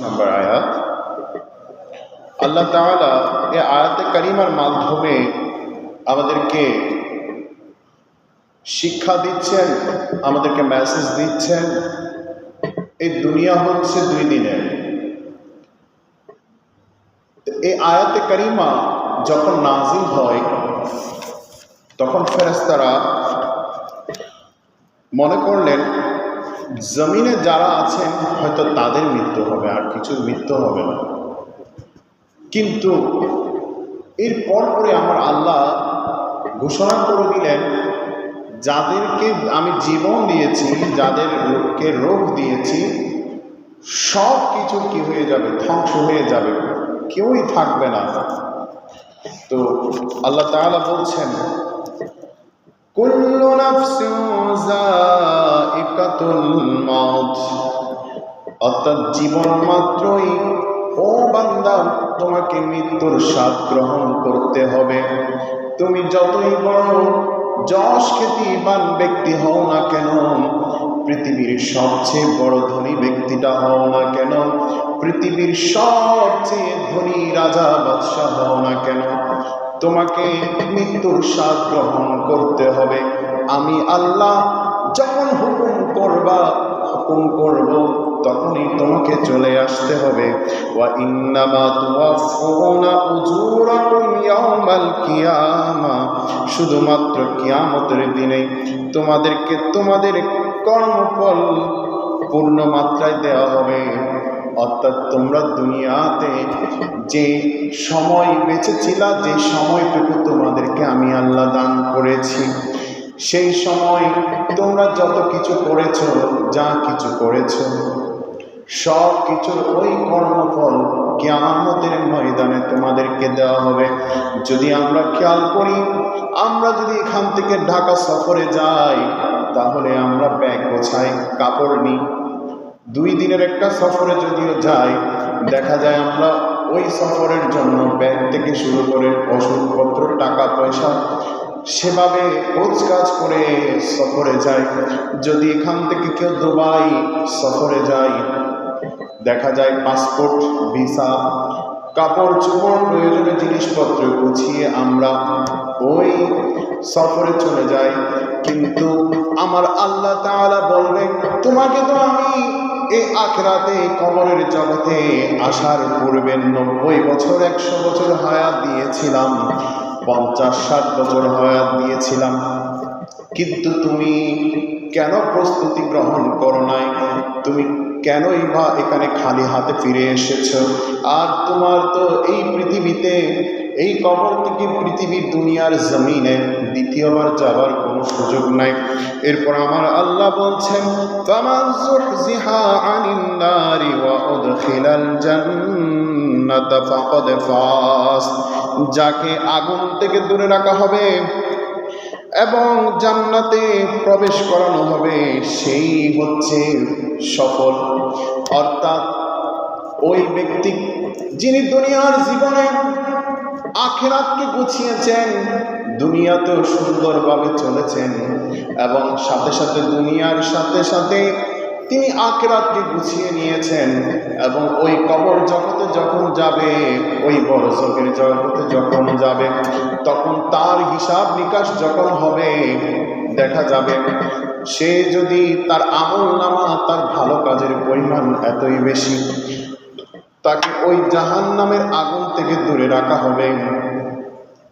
নম্বর আয়াত। আল্লাহ তাআলা এই আয়াতে কারিমার মাধ্যমে আমাদেরকে শিক্ষা দিচ্ছেন, আমাদেরকে মেসেজ দিচ্ছেন, এই দুনিয়া হচ্ছে 2 দিনের। এই আয়াতে কারিমা যখন নাজিল হয় তখন ফেরেশতারা মনে করলেন জমিনে যারা আছেন হয়তো তাদের মৃত্যু হবে, আর কিছু মৃত্যু হবে না। কিন্তু এরপর পরে আমার আল্লাহ ঘোষণা করে দিলেন, যাদেরকে আমি জীবন দিয়েছি, যাদেরকে রোগ দিয়েছি, সব কিছু কি হয়ে যাবে, ধ্বংস হয়ে যাবে, কেউই থাকবে না। তো আল্লাহ তাআলা বলছেন, কুল্লু নাফসিন যায়িকাতুল মাউত, অর্থাৎ জীবন মাত্রই ও বান্দা তোমাকে মৃত্যুর স্বাদ গ্রহণ করতে হবে। তুমি যতই বড় যশ খ্যাতিবান ব্যক্তি হও না কেন, পৃথিবীর সবচেয়ে বড় ধনী ব্যক্তিটা হও না কেন, পৃথিবীর সবচেয়ে ধনী রাজা বাদশাহ হও না কেন, তোমাকে মৃত্যুর স্বাদ গ্রহণ করতে হবে। আমি আল্লাহ যখন হুকুম করব তখনই তোমাকে চলে আসতে হবে। ওয়া ইন্নামা তুওয়াফফুনা উজুরাকুম ইয়াওমাল কিয়ামা, শুধুমাত্র কিয়ামতের দিনে তোমাদেরকে তোমাদের কর্মফল পূর্ণ মাত্রায় দেওয়া হবে। অর্থাৎ তোমরা দুনিয়াতে যে সময় বেঁচেছিলা, যে সময়টুকু তোমাদেরকে আমি আল্লাহ দান করেছি, সেই সময় তোমরা যত কিছু করেছো, যা কিছু করেছো, সব কিছুর ওই কর্মফল কিয়ামতের ময়দানে তোমাদেরকে দেওয়া হবে। যদি আমরা খেয়াল করি, আমরা যদি এখান থেকে ঢাকা সফরে যাই, তাহলে আমরা ব্যাগ গোছাই, কাপড় নিই। 2 দিনের একটা সফরে যদিও যাই, দেখা যায় আমরা ওই সফরের জন্য ব্যাগ থেকে শুরু করে ওষুধপত্র, টাকা পয়সা সেভাবে গোছগাছ করে সফরে যায়। যদি এখান থেকে কেউ দুবাই সফরে যায়, দেখা যায় পাসপোর্ট, ভিসা, কাপড় চোপড়, প্রয়োজনীয় জিনিসপত্র গুছিয়ে আমরা ওই সফরে চলে যাই। কিন্তু আমার আল্লাহ তাআলা বলবেন, তোমাকে তো আমি এই আখিরাতে, কবরের জগতে আসার পূর্বে 90 বছর 100 বছর হায়াত দিয়েছিলাম, 50-60 বছর হায়াত দিয়েছিলাম, কিন্তু তুমি কেন প্রস্তুতি গ্রহণ করো নাই? তুমি কেনই বা এখানে খালি হাতে ফিরে এসেছো? আর তোমার তো এই পৃথিবীতে, এই কবর থেকে পৃথিবীর দুনিয়ার জমিনে দ্বিতীয়বার যাবার কোনো সুযোগ নাই। এরপর আমার আল্লাহ বলছেন, ফামান যুহজিহা আনিন নারি ওয়া উদখিলাল জান্নাতা ফাকাদ ফাজ, যাকে আগুন থেকে দূরে রাখা হবে এবং জান্নাতে প্রবেশ করানো হবে, সেই হচ্ছে সফল। অর্থাৎ ওই ব্যক্তি যিনি দুনিয়ার জীবনে আখিরাতকে গুছিয়েছেন, দুনিয়াতেও সুন্দরভাবে চলেছেন এবং সাথে সাথে দুনিয়ার সাথে সাথে তিনি আখিরাতকে গুছিয়ে নিয়েছেন, এবং ওই কবর জগতে যখন যাবে, ওই বরজখের জগতে যখন যাবে, তখন তার হিসাব নিকাশ যখন হবে, দেখা যাবে সে যদি তার আমলনামা, তার ভালো কাজের পরিমাণ এতই বেশি, তাকে ওই জাহান্নামের আগুন থেকে দূরে রাখা হবে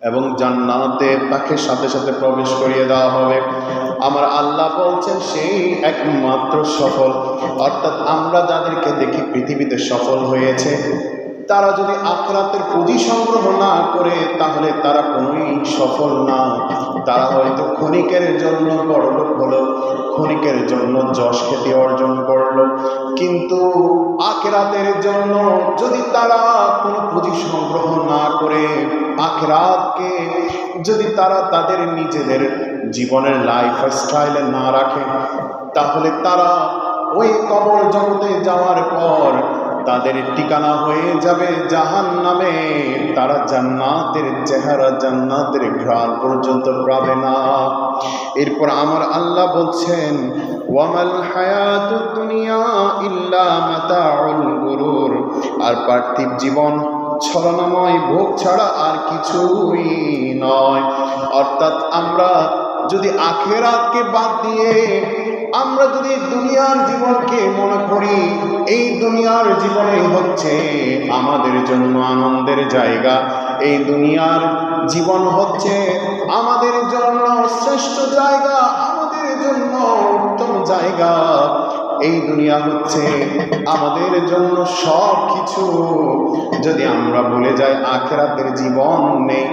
এবং জান্নাতে তাকে সাথে সাথে প্রবেশ করিয়ে দেওয়া হবে। আমার আল্লাহ বলছেন, সেই একমাত্র সফল। অর্থাৎ আমরা যাদেরকে দেখি পৃথিবীতে সফল হয়েছে, তারা যদি আখিরাতের পুঁজি সংগ্রহ না করে, তাহলে তারা কোনোই সফল না। তারা হয়তো ক্ষণিকের জন্য বড়লোক হলো, ক্ষণিকের জন্য যশ খ্যাতি অর্জন করলো, কিন্তু আখিরাতের জন্য যদি তারা কোনো পুঁজি সংগ্রহ না করে, আখিরাতকে যদি তারা তাদের নিজেদের জীবনের লাইফ স্টাইলে না রাখে, তাহলে তারা ওই কবর জগতে যাওয়ার পর তাদের ঠিকানা হয়ে যাবে জাহান্নামে। তারা জান্নাতের চেহারা, জান্নাতের ঘ্রাণ পর্যন্ত পাবে না। এরপর আমার আল্লাহ বলছেন, ওয়ামাল হায়াতুদ দুনিয়া ইল্লা মাতাউল গুরুর, আর পার্থিব জীবন ছলনাময় ভোগ ছাড়া আর কিছুই নয়। অর্থাৎ আমরা যদি আখিরাতকে বাদ দিয়ে আমরা যদি দুনিয়ার জীবনকে মনে করি, এই দুনিয়ার জীবনে হচ্ছে আমাদের জন্য আনন্দের জায়গা, এই দুনিয়ার জীবন হচ্ছে আমাদের জন্য শ্রেষ্ঠ জায়গা, আমাদের জন্য উত্তম জায়গা, এই দুনিয়া হচ্ছে আমাদের জন্য সব কিছু, যদি আমরা বলে যাই আখিরাতের জীবন নেই,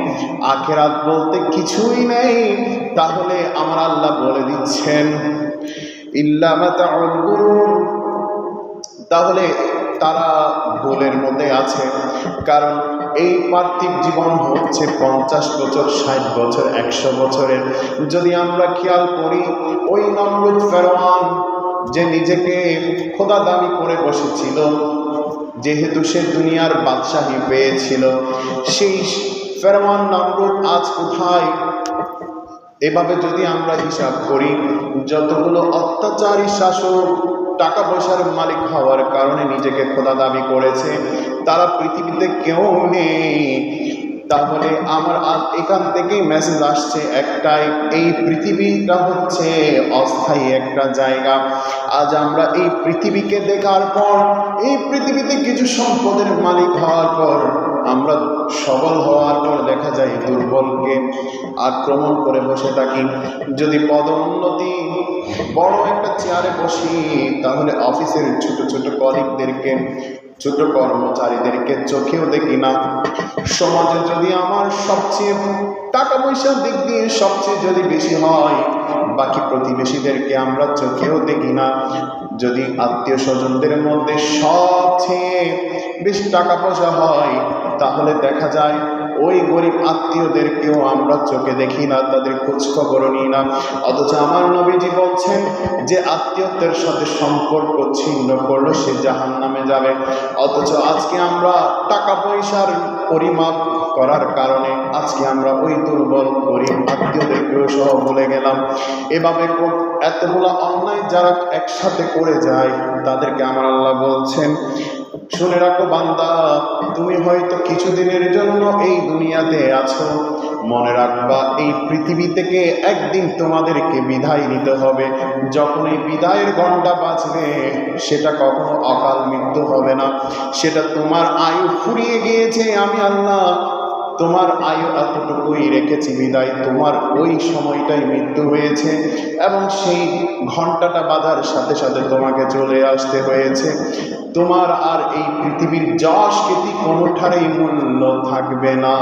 আখিরাত বলতে কিছুই নেই, তাহলে আমার আল্লাহ বলে দিচ্ছেন ইল্লা মাতাউল গুরুর, তাহলে তারা ভুলের মধ্যে আছে। কারণ এই পার্থিব জীবন হচ্ছে 50 বছর, 60 বছর, 100 বছরের। যদি আমরা খেয়াল করি, ওই নমরুদ ফেরআউন যে নিজেকে খোদা দাবি করে বসেছিল, যেহেতু সে দুনিয়ার বাদশাহী পেয়েছিল, সেই ফেরআউন নমরুদ আজ কোথায়? এভাবে যদি আমরা হিসাব করি, যতগুলো অত্যাচারী শাসক টাকা পয়সার মালিক হওয়ার কারণে নিজেকে খোদা দাবি করেছে, তারা পৃথিবীতে কেউ নেই। তাহলে আমার এখান থেকেই মেসেজ আসছে একটাই, এই পৃথিবীটা হচ্ছে অস্থায়ী একটা জায়গা। আজ আমরা এই পৃথিবীকে দেখার পর, এই পৃথিবীতে কিছু সম্পদের মালিক হওয়ার পর, আমরা সবল হওয়ার পর দেখা যায় দুর্বলকে আক্রমণ করে বসে থাকি। যদি পদোন্নতি বড় একটা চেয়ারে বসি, তাহলে অফিসের ছোট ছোট কলিগদেরকে, ছোট কর্মচারীদেরকে চোখেও দেখি না। সমাজে যদি আমার সবচেয়ে টাকা পয়সার দিক দিয়ে সবচেয়ে যদি বেশি হয়, বাকি প্রতিবেশীদেরকে আমরা চোখেও দেখি না। যদি আত্মীয় স্বজনদের মধ্যে সবচেয়ে বেশি টাকা পয়সা হয়, তাহলে দেখা যায় ওই গরিব আত্মীয়দেরকেও আমরা চোখে দেখি না, তাদের খোঁজ খবর নিই না। অথচ আমার নবীজি বলছেন যে আত্মীয়দের সাথে সম্পর্ক ছিন্ন করলো সে জাহান্নামে যাবে। অথচ আজকে আমরা টাকা পয়সার পরিমাপ করার কারণে আজকে আমরা ওই দুর্বল গরিব আত্মীয়দেরকেও সহ ভুলে গেলাম। এভাবে এতগুলো অন্যায় যারা একসাথে করে যায়, তাদেরকে আমার আল্লাহ বলছেন, শুনে রাখো বান্দা, তুমি হয়তো কিছুদিনের জন্য এই দুনিয়াতে আছো, মনে রাখবা এই পৃথিবী থেকে একদিন তোমাদেরকে বিদায় নিতে হবে। যখন এই বিদায়ের ঘণ্টা বাজবে, সেটা কখনো অকাল মৃত্যু হবে না, সেটা তোমার আয়ু ফুরিয়ে গিয়েছে, আমি আল্লাহ তোমার আয়ু এতটুকুই রেখেছি বিদায়, তোমার ওই সময়টাই মৃত্যু হয়েছে, এবং সেই ঘণ্টাটা বাজার সাথে সাথে তোমাকে চলে আসতে হয়েছে। তোমার আর এই পৃথিবীর যশ কীর্তি কোনোঠারেই মূল্য থাকবে না।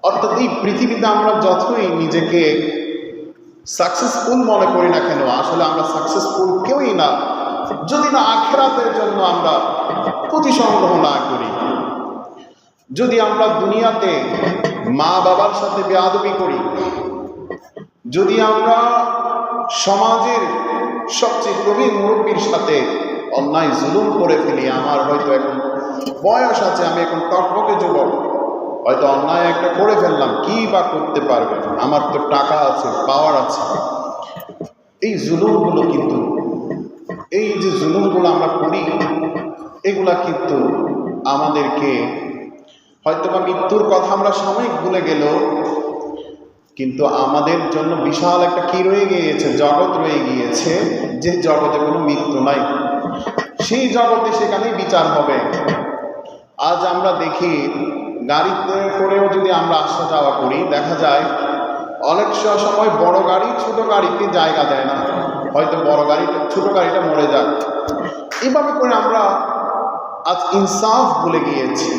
অর্থাৎ এই পৃথিবীতে আমরা যতই নিজেকে সাকসেসফুল মনে করি না কেন, আসলে আমরা সাকসেসফুল কেউই না, যদি না আখিরাতের জন্য আমরা পুঁজি সংগ্রহ না করি। যদি আমরা দুনিয়াতে মা বাবার সাথে বেয়াদবি করি, যদি আমরা সমাজের সবচেয়ে প্রবীণ মুরব্বীর সাথে অন্যায় জুলুম করে ফেলি, আমার হয়তো এখন বয়স আছে, আমি এখন টকবকে যুবক, হয়তো অন্যায় একটা করে ফেললাম, কি বা করতে পারবে, আমার তো টাকা আছে, পাওয়ার আছে। এই জুলুমগুলো কিন্তু, এই যে জুলুমগুলো আমরা করি, এগুলা কিন্তু আমাদেরকে হয়তোবা মৃত্যুর কথা আমরা সাময়িক ভুলে গেলেও, কিন্তু আমাদের জন্য বিশাল একটা কি রয়ে গিয়েছে, জগৎ রয়ে গিয়েছে, যে জগতে কোনো মৃত্যু নাই, সেই জগতে সেখানেই বিচার হবে। আজ আমরা দেখি গাড়িতে করেও যদি আমরা আসা যাওয়া করি, দেখা যায় অনেক সময় বড় গাড়ি ছোট গাড়িকে জায়গা দেয় না, হয়তো বড় গাড়িটা ছোট গাড়িটা মরে যাক। এইভাবে করে আমরা আজ ইনসাফ ভুলে গিয়েছি,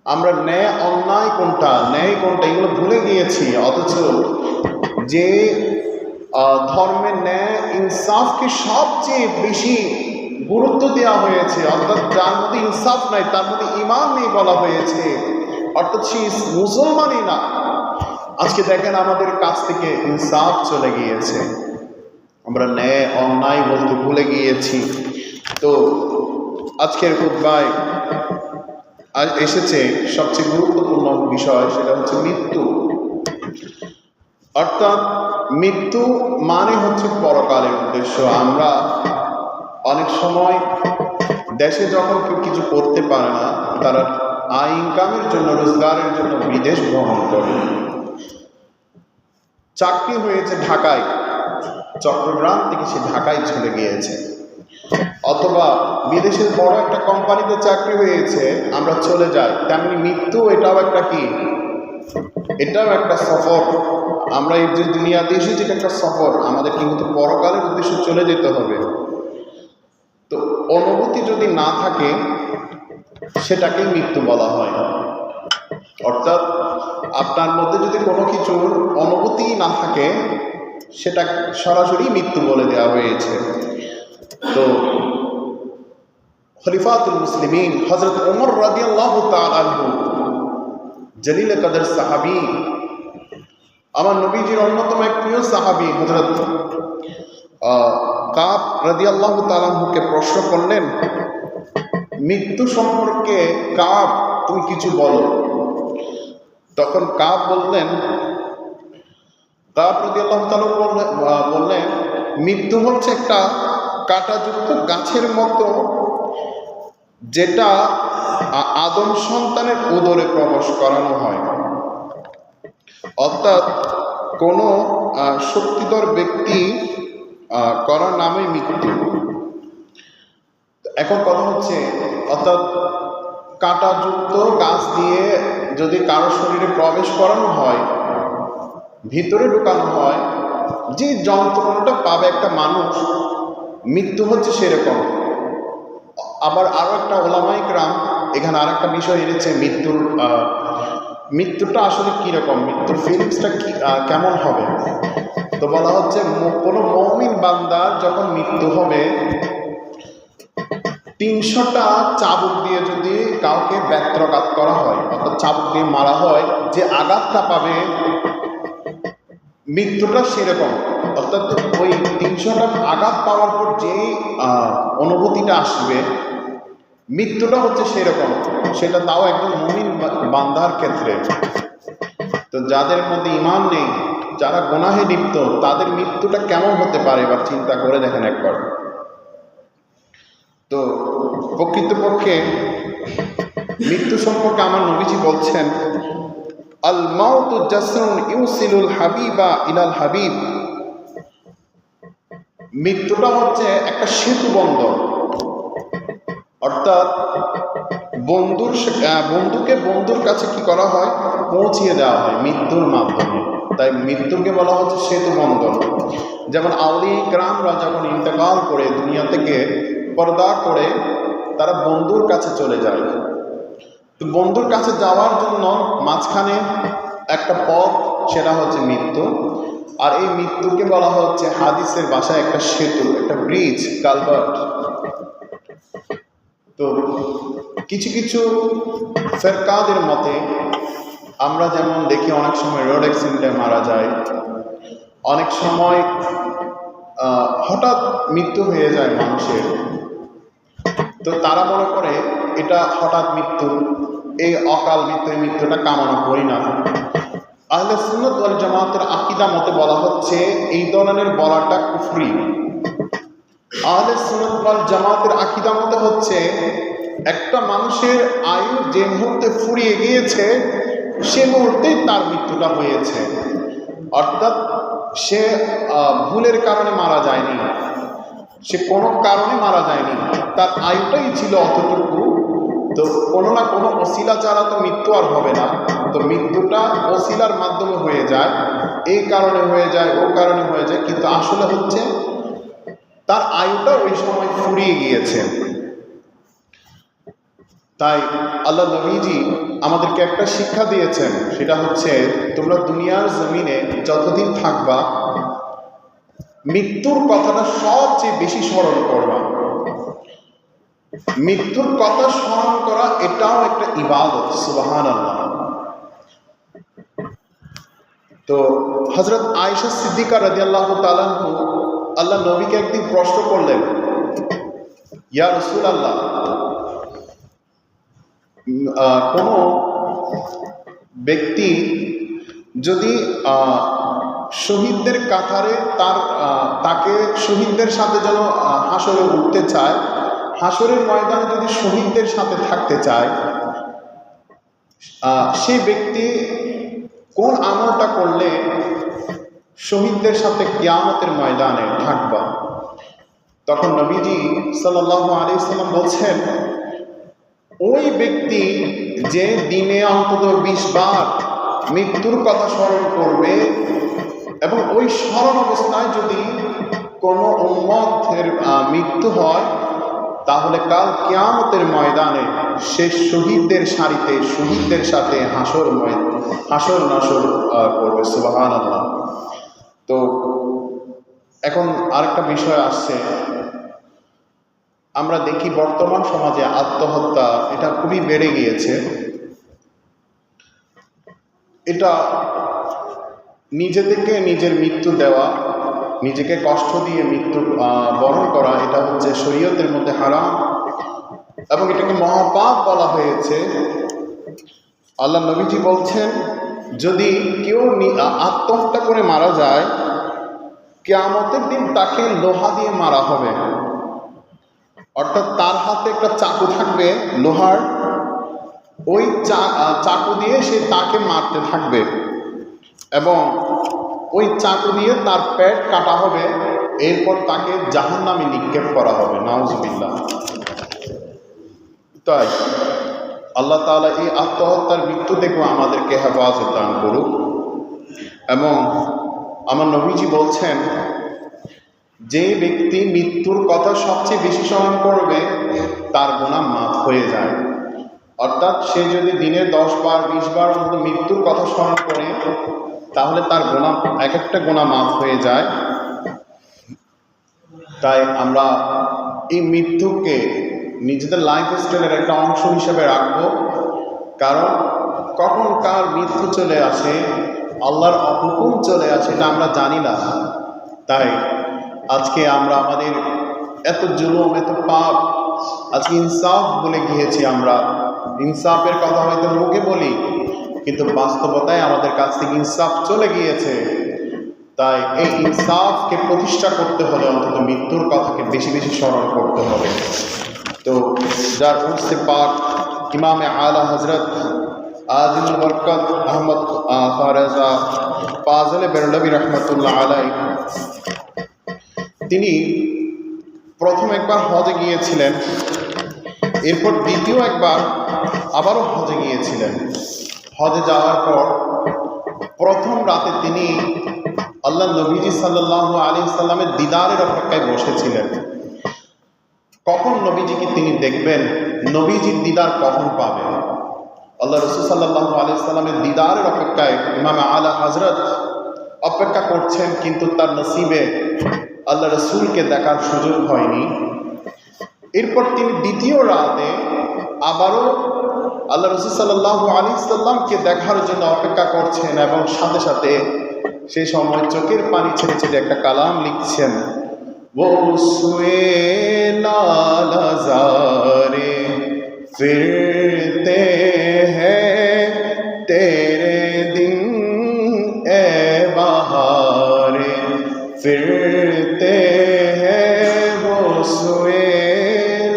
আমরা ন্যায় অন্যায় কোনটা, ন্যায় কোনটা, এগুলো ভুলে গিয়েছি। অথচ যে ধর্মের ন্যায় ইনসাফকে সবচেয়ে বেশি গুরুত্ব দেওয়া হয়েছে, অর্থাৎ যার মধ্যে ইনসাফ নাই তার মধ্যে ঈমান নেই বলা হয়েছে, অর্থাৎ সে মুসলমানই না। আজকে দেখেন আমাদের কাছ থেকে ইনসাফ চলে গিয়েছে, আমরা ন্যায় অন্যায় বলতে ভুলে গিয়েছি। তো আজকের খুতবায় আজ এসেছে সবচেয়ে গুরুত্বপূর্ণ বিষয়, সেটা হচ্ছে মৃত্যু। অর্থাৎ মৃত্যু মানে হচ্ছে পরকালের উদ্দেশ্য। আমরা অনেক সময় দেশে যখন কেউ কিছু করতে পারে না, তারা আয় ইনকামের জন্য, রোজগারের জন্য বিদেশ ভ্রমণ করে। চাকরি হয়েছে ঢাকায়, চট্টগ্রাম থেকে সে ঢাকায় চলে গিয়েছে, অথবা বিদেশের বড় একটা কোম্পানিতে চাকরি হয়েছে, আমরা চলে যাই। তেমনি মৃত্যু এটাও একটা কি, এটাও একটা সফর। আমরা এই যে দুনিয়াতে এসেছি, এটা একটা সফর, আমাদের কিন্তু পরকালের উদ্দেশ্যে চলে যেতে হবে। তো অনুভূতি যদি না থাকে সেটাকেই মৃত্যু বলা হয়। অর্থাৎ আপনার মধ্যে যদি কোনো কিছুর অনুভূতি না থাকে সেটা সরাসরি মৃত্যু বলে দেওয়া হয়েছে। তো খলিফাতুল মুসলিমিন হযরত ওমর রাদিয়াল্লাহু তাআলা আনহু, জলিল কদর সাহাবী, আমার নবীজির অন্যতম এক প্রিয় সাহাবী হযরত কাব রাদিয়াল্লাহু তাআলা আনহুকে প্রশ্ন করলেন, মৃত্যু সম্পর্কে কাব তুমি কিছু বলো। তখন কাব বললেন, কাব রাদিয়াল্লাহু তাআলা বললেন, মৃত্যু হচ্ছে একটা কাঁটাযুক্ত গাছের মতো, যেটা আদম সন্তানের উদরে প্রবেশ করানো হয়। অর্থাৎ কোনো শক্তিধর ব্যক্তি করার নামে মৃত্যু। এখন কথা হচ্ছে, অর্থাৎ কাঁটাযুক্ত গাছ দিয়ে যদি কারো শরীরে প্রবেশ করানো হয়, ভিতরে ঢুকানো হয়, যে যন্ত্রণাটা পাবে একটা মানুষ, মৃত্যু হচ্ছে সেরকম। আবার আরো একটা ওলামায়ে কেরাম এখানে আরেকটা বিষয় এনেছে, মৃত্যুটা আসলে কিরকম, মৃত্যুর ফিলিংসটা কেমন হবে। তো বলা হচ্ছে, কোনো মুমিন বান্দার যখন মৃত্যু হবে, 300টা চাবুক দিয়ে যদি কাউকে ব্যত্রাঘাত করা হয়, অর্থাৎ চাবুক দিয়ে মারা হয়, যে আঘাতটা পাবে মৃত্যুটা সেরকম। অর্থাৎ ওই 300টা আঘাত পাওয়ার পর যে অনুভূতিটা আসবে, মৃত্যুটা হচ্ছে সেরকম। সেটা তাও একজন মুমিন বান্দার ক্ষেত্রে। তো যাদের মধ্যে ঈমান নেই, যারা গুনাহে লিপ্ত, তাদের মৃত্যুটা কেমন হতে পারে এবার চিন্তা করে দেখেন একবার। তো প্রকৃতপক্ষে মৃত্যু সম্পর্কে আমার নবীজি বলছেন, আল মাউতু জাসরুন ইউসিলুল হাবিবা ইলাল হাবিব। মৃত্যুটা হচ্ছে একটা সেতু বন্ধন, অর্থাৎ বন্ধুকে বন্ধুর কাছে কি করা হয়, পৌঁছিয়ে দেওয়া হয় মৃত্যুর মাধ্যমে। তাই মৃত্যুকে বলা হচ্ছে সেতু বন্ধন। যেমন আউলিয়া কেরামরা যখন ইন্তেকাল করে দুনিয়া থেকে পর্দা করে, তারা বন্ধুর কাছে চলে যায়। তো বন্ধুর কাছে যাওয়ার জন্য মাঝখানে একটা পথ, সেটা হচ্ছে মৃত্যু। আর এই মৃত্যুকে বলা হচ্ছে হাদিসের ভাষায় একটা সেতু, একটা ব্রিজ, কালভার্ট। তো কিছু কিছু ফেরকাদের মতে আমরা যেমন দেখি, অনেক সময় রোড অ্যাক্সিডেন্টে মারা যায়, অনেক সময় হঠাৎ মৃত্যু হয়ে যায় মানুষের। তো তারা মনে করে এটা হঠাৎ মৃত্যু, এই অকাল মৃত্যু, এই মৃত্যুটা কামনা করি না। আহলে সুন্নাত ওয়াল জামাতের আকীদা মতে বলা হচ্ছে, এই ধরনের বলাটা কুফরি। আহলে সুন্নাত ওয়াল জামাতের আকীদা মতে হচ্ছে, একটা মানুষের আয়ু যে মুহূর্তে ফুরিয়ে গিয়েছে, সে মুহূর্তেই তার মৃত্যুটা হয়েছে। অর্থাৎ সে ভুলের কারণে মারা যায়নি, সে কোনো কারণে মারা যায়নি, তার আয়ুটাই ছিল অতটুকু। তো কোনো না কোনো ওসিলা ছাড়া তো মৃত্যু আর হবে না। তো মৃত্যুটা ওসিলার মাধ্যমে হয়ে যায়, এই কারণে হয়ে যায়, ও কারণে হয়ে যায়, কিন্তু আসলে হচ্ছে তার আয়ুটা ওই সময় ফুরিয়ে গিয়েছে। তাই আল্লাহ নবীজি আমাদেরকে একটা শিক্ষা দিয়েছেন, সেটা হচ্ছে, তোমরা দুনিয়ার জমিনে যতদিন থাকবা, মৃত্যুর কথাটা সবচেয়ে বেশি স্মরণ করবা। মৃত্যুর কথা স্মরণ করা এটাও একটা ইবাদত। সুবহানাল্লাহ। তো হযরত আয়েশা সিদ্দিকা রাদিয়াল্লাহু তাআলা আল্লাহ নবীকে একদিন প্রশ্ন করলেন, ইয়া রাসূলুল্লাহ, কোনো ব্যক্তি যদি শহীদদের কাতারে তাকে শহীদদের সাথে যেন হাসরে উঠতে চায়, হাসরের ময়দানে যদি শহীদদের সাথে থাকতে চায়, সে ব্যক্তি কোন আমলটা করলে শহীদদের সাথে কিয়ামতের ময়দানে থাকবা? তখন নবীজি সাল্লাল্লাহু আলাইহি সাল্লাম বলছেন, ওই ব্যক্তি যে দিনে অন্তত 20 বার মৃত্যুর কথা স্মরণ করবে এবং ওই স্মরণ অবস্থায় যদি কোনো উম্মতের মৃত্যু হয়, তাহলে কাল কিয়ামতের ময়দানে সে শহীদদের সারিতে শহীদদের সাথে হাসর নাসর করবে। সুবহানাল্লাহ। তো এখন আরেকটা বিষয় আসছে, আমরা দেখি বর্তমান সমাজে আত্মহত্যা এটা খুবই বেড়ে গিয়েছে। এটা নিজেদেরকে নিজের মৃত্যু দেওয়া, নিজেকে কষ্ট দিয়ে মৃত্যু বরণ করা, এটা হচ্ছে শরীয়তের মধ্যে হারাম এবং এটাকে মহাপাপ বলা হয়েছে। আল্লাহ নবীজি বলছেন, যদি কেউ আত্মহত্যা করে মারা যায়, কিয়ামতের দিন তাকে লোহা দিয়ে মারা হবে। অর্থাৎ তার হাতে একটা চাকু থাকবে লোহার, ওই চাকু দিয়ে সে তাকে মারতে থাকবে এবং ওই চাকু দিয়ে তার পেট কাটা হবে, এরপর তাকে জাহান্নামে নিক্ষেপ করা হবে। নাউজুবিল্লাহ। তাই আল্লাহ তাআলা এই আত্মহত্যার মৃত্যু থেকেও আমাদেরকে হেফাজত দান করুক। এবং আমার নবীজি বলছেন, যে ব্যক্তি মৃত্যুর কথা সবচেয়ে বেশি স্মরণ করবে তার গুনাহ মাফ হয়ে যায়। অর্থাৎ সে যদি দিনে 10 বার 20 বার অন্তত মৃত্যুর কথা স্মরণ করে, তাহলে তার গুনাহ এক একটা গুনাহ মাফ হয়ে যায়। তাই আমরা এই মৃত্যুকে নিজেদের লাইফ স্টাইলের একটা অংশ হিসেবে রাখবো, কারণ কখন কার মৃত্যু চলে আসে, আল্লাহর হুকুম চলে আসে, এটা আমরা জানি না। তাই আজকে আমরা আমাদের এত জুলুম, এত পাপ, আজকে ইনসাফ বলে গিয়েছি। আমরা ইনসাফের কথা হয়তো মুখে বলি, কিন্তু বাস্তবতায় আমাদের কাছ থেকে ইনসাফ চলে গিয়েছে। তাই এই ইনসাফকে প্রতিষ্ঠা করতে হলে অন্তত মৃত্যুর কথাকে বেশি বেশি স্মরণ করতে হবে। তো যার উর্সে পাক ইমামে আলা হজরত আজিমুল বরকত আহমদ খারেজা ফাজলে বেরলভী রহমতুল্লাহ আলাইহি, তিনি প্রথম একবার হজে গিয়েছিলেন, এরপর দ্বিতীয় একবার আবারও হজে গিয়েছিলেন। হজে যাওয়ার পর প্রথম রাতে তিনি আল্লাহ নবীজি সাল্লাল্লাহু আলাইহি সাল্লামের দিদারের অপেক্ষায় বসেছিলেন। কখন নবীজিকে তিনি দেখবেন, নবীজির দিদার কখন পাবেন। আল্লাহ রাসূল সাল্লাল্লাহু আলাইহি সাল্লামের দিদারের অপেক্ষায় ইমাম আলা হযরত অপেক্ষা করছেন, কিন্তু তার নসিবে আল্লাহ রাসূলকে দেখার সুযোগ হয়নি। এরপর তিনি দ্বিতীয় রাতে আবারও আল্লাহ রাসূল সাল্লাল্লাহু আলাইহি সাল্লামকে দেখার জন্য অপেক্ষা করছেন এবং সাথে সাথে সেই সময় চোখের পানি ছেড়ে ছেড়ে একটা কালাম লিখছেন, वो सुए लाल हज़ारे फिरते हैं तेरे दिन ए बहारे, फिरते हैं वो सुए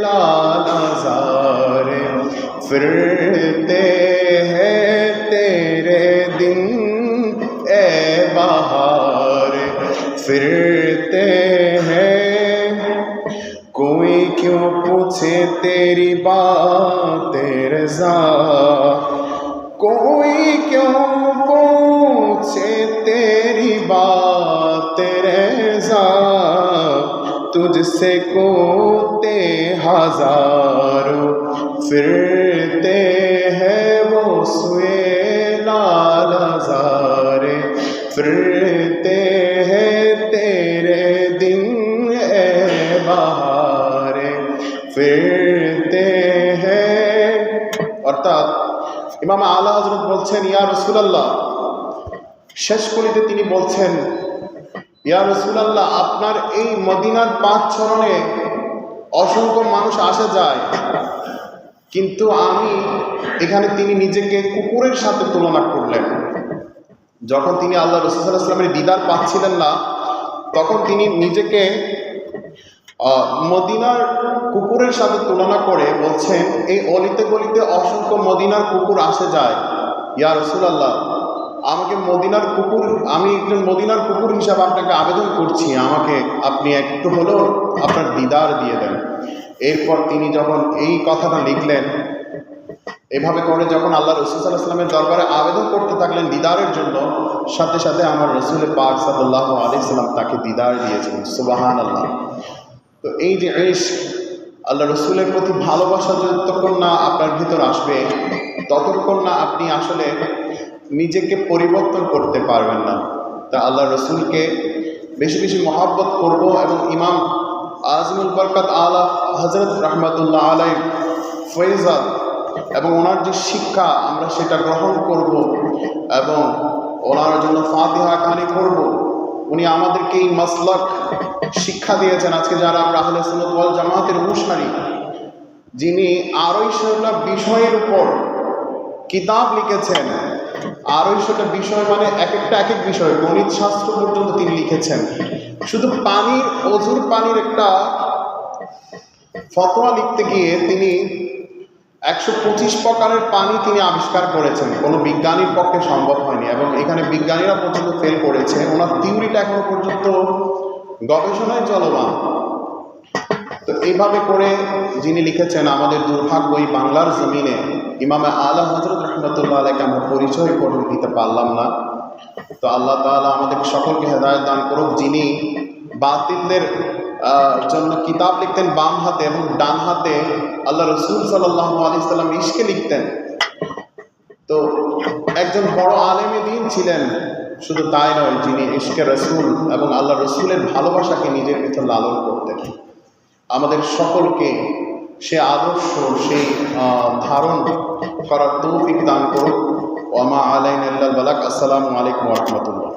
लाल हज़ारे फिरते हैं तेरे दिन ए बहारे, फिरते कोई क्यों पूछे तेरी बात रज़ा, कोई क्यों पूछे तेरी बात रज़ा, तुझसे कोते हजारों फिरते हैं वो सुए लाल हज़ारे, फिरते हैं तेरे दिन ए बहारे, फिरते हैं। অর্থাৎ ইমাম আলা হযরত বলছেন, ইয়া রাসূলুল্লাহ, শেষ কলিতে তিনি বলছেন, ইয়া রাসূলুল্লাহ, আপনার এই মদিনার পাক চরণে অসংখ্য মানুষ আসে যায়, কিন্তু আমি এখানে, তিনি নিজেকে কুকুরের সাথে তুলনা করলেন। যখন তিনি আল্লাহ রাসূল সাল্লাল্লাহু আলাইহি ওয়াসাল্লামের দিদার পাচ্ছিলেন না, তখন তিনি নিজেকে মদিনার কুকুরের সাথে তুলনা করে বলছেন, এই অলিতে গলিতে অসংখ্য মদিনার কুকুর আসে যায়, ইয়া রাসূলুল্লাহ আমাকে মদিনার কুকুর, আমি একজন মদিনার কুকুর হিসাবে আপনাকে আবেদন করছি, আমাকে আপনি একটু হলেও আপনার দিদার দিয়ে দেন। এরপর তিনি যখন এই কথাটা লিখলেন, এভাবে করে যখন আল্লাহ রসুল সাল্লাল্লাহু আলাইহি ওয়াসাল্লামের দরবারে আবেদন করতে থাকলেন দিদারের জন্য, সাথে সাথে আমার রসুল পাক সাল্লাল্লাহু আলাইহি ওয়াসাল্লাম তাকে দিদার দিয়েছেন। সুবহানাল্লাহ। তো এই যে ইশক, আল্লাহ রসুলের প্রতি ভালোবাসা যতক্ষণ না আপনার ভিতর আসবে ততক্ষণ না আপনি আসলে নিজেকে পরিবর্তন করতে পারবেন না। তা আল্লাহ রসুলকে বেশি বেশি মহাব্বত করব এবং ইমাম আজমুল বরকত আলা হযরত রাহমাতুল্লাহ আলাইহি ফয়জাত এবং ওনার যে শিক্ষা আমরা সেটা গ্রহণ করব এবং ওনার জন্য ফাতিহা খানি করব। উনি আমাদেরকে এই মাসলাক শিক্ষা দিয়েছেন। আজকে যারা আমরা আহলে সুন্নাত ওয়াল জামাতের অনুসারী, যিনি 250টা বিষয়ের উপর কিতাব লিখেছেন, 250টা বিষয় মানে এক একটা এক এক বিষয়, গণিত শাস্ত্র পর্যন্ত তিনি লিখেছেন। শুধু পানির, অজুর পানির একটা ফতোয়া লিখতে গিয়ে তিনি 125 প্রকারের পানি তিনি আবিষ্কার করেছেন। কোনো বিজ্ঞানীর পক্ষে সম্ভব হয়নি এবং এখানে বিজ্ঞানীরা পর্যন্ত ফেল করেছে। ওনার থিওরিটা এখনো পর্যন্ত গবেষণায় চলমান। তো এইভাবে করে যিনি লিখেছেন, আমাদের দুর্ভাগ্য এই বাংলার জমিনে ইমামে আলা হযরত রাহমাতুল্লাহ আলাইহিকে আমরা পরিচয় করে দিতে পারলাম না। তো আল্লাহ তাআলা আমাদের সকলকে হেদায়েত দান করুক। যিনি বাতিলদের জন্য কিতাব লিখতেন বাম হাতে এবং ডান হাতে আল্লাহ রসুল সাল্লাল্লাহু আলাইহি সাল্লাম ইশকে লিখতেন, তো একজন বড় আলেমে দ্বীন ছিলেন। শুধু তাই নয়, যিনি ইশকে রসুল এবং আল্লাহ রসুলের ভালোবাসাকে নিজের ভিতর লালন করতেন। আমাদের সকলকে সে আদর্শ, সেই ধারণ করার তৌফিক দান করুক। ওয়া মা আলাইনা ইল্লাল বালাগ। আসসালামু আলাইকুম ওয়া রাহমাতুল্লাহ।